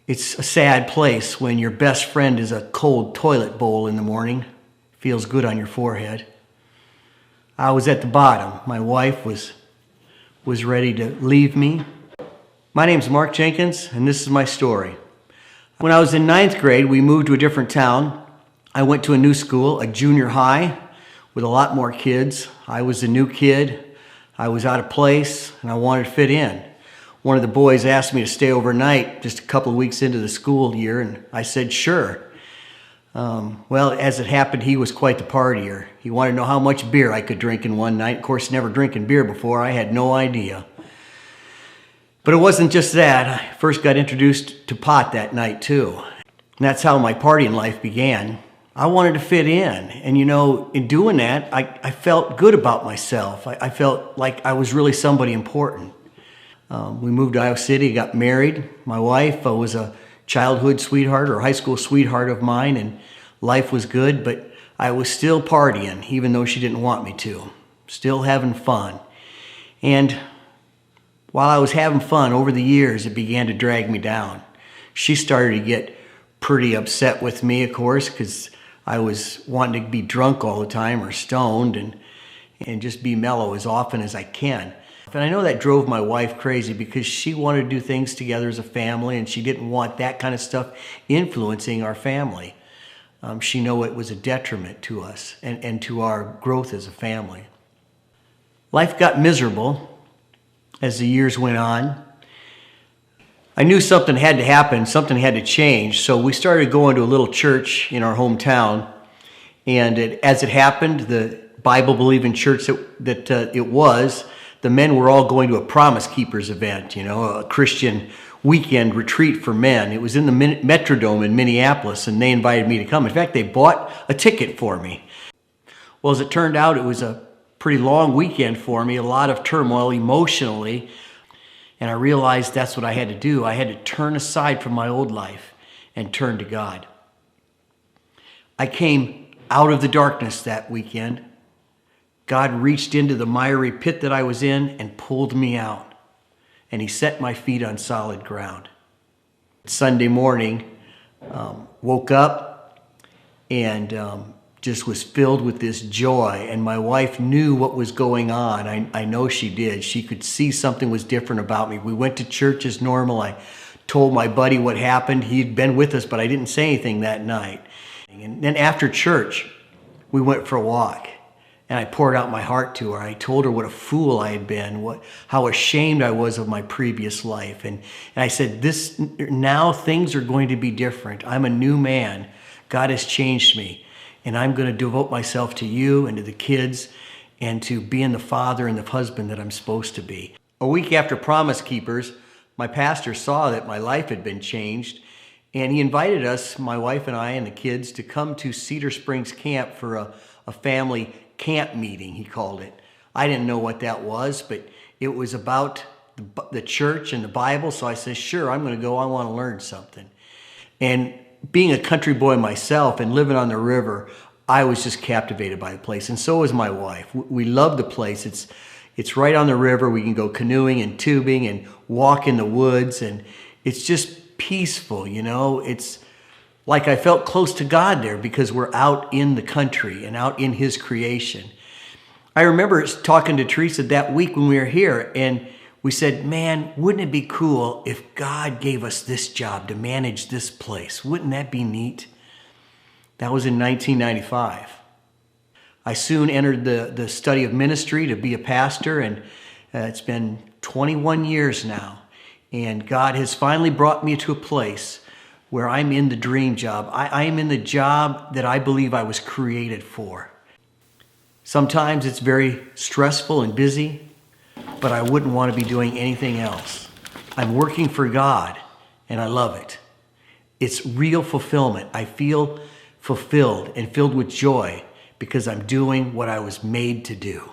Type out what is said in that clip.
It's a sad place when your best friend is a cold toilet bowl in the morning. Feels good on your forehead. I was at the bottom. My wife was ready to leave me. My name's Mark Jenkins, and this is my story. When I was in 9th grade, we moved to a different town. I went to a new school, a junior high, with a lot more kids. I was a new kid. I was out of place, and I wanted to fit in. One of the boys asked me to stay overnight just a couple of weeks into the school year, and I said, sure. Well, as it happened, he was quite the partier. He wanted to know how much beer I could drink in one night. Of course, never drinking beer before, I had no idea. But it wasn't just that. I first got introduced to pot that night, too. And that's how my partying life began. I wanted to fit in. And in doing that, I felt good about myself. I felt like I was really somebody important. We moved to Iowa City, got married. My wife was a childhood sweetheart or high school sweetheart of mine, and life was good, but I was still partying, even though she didn't want me to. Still having fun. And while I was having fun, over the years, it began to drag me down. She started to get pretty upset with me, of course, because I was wanting to be drunk all the time or stoned and just be mellow as often as I can. And I know that drove my wife crazy because she wanted to do things together as a family, and she didn't want that kind of stuff influencing our family. She knew it was a detriment to us and to our growth as a family. Life got miserable as the years went on. I knew something had to happen, something had to change, so we started going to a little church in our hometown. And as it happened, the Bible-believing church that it was, the men were all going to a Promise Keepers event, a Christian weekend retreat for men. It was in the Metrodome in Minneapolis, and they invited me to come. In fact, they bought a ticket for me. Well, as it turned out, it was a pretty long weekend for me, a lot of turmoil emotionally, and I realized that's what I had to do. I had to turn aside from my old life and turn to God. I came out of the darkness that weekend. God reached into the miry pit that I was in and pulled me out. And he set my feet on solid ground. Sunday morning, woke up and just was filled with this joy. And my wife knew what was going on. I know she did. She could see something was different about me. We went to church as normal. I told my buddy what happened. He'd been with us, but I didn't say anything that night. And then after church, we went for a walk. And I poured out my heart to her. I told her what a fool I had been, how ashamed I was of my previous life. And I said, now things are going to be different. I'm a new man. God has changed me. And I'm going to devote myself to you and to the kids and to being the father and the husband that I'm supposed to be. A week after Promise Keepers, my pastor saw that my life had been changed. And he invited us, my wife and I and the kids, to come to Cedar Springs Camp for a family camp meeting, he called it. I didn't know what that was, but it was about the church and the Bible, so I said, sure, I'm going to go. I want to learn something. And being a country boy myself and living on the river, I was just captivated by the place, and so was my wife. We love the place. It's right on the river. We can go canoeing and tubing and walk in the woods, and it's just peaceful, It's like I felt close to God there because we're out in the country and out in his creation. I remember talking to Teresa that week when we were here, and we said, man, wouldn't it be cool if God gave us this job to manage this place? Wouldn't that be neat? That was in 1995. I soon entered the study of ministry to be a pastor, and it's been 21 years now. And God has finally brought me to a place where I'm in the dream job. I am in the job that I believe I was created for. Sometimes it's very stressful and busy, but I wouldn't want to be doing anything else. I'm working for God, and I love it. It's real fulfillment. I feel fulfilled and filled with joy because I'm doing what I was made to do.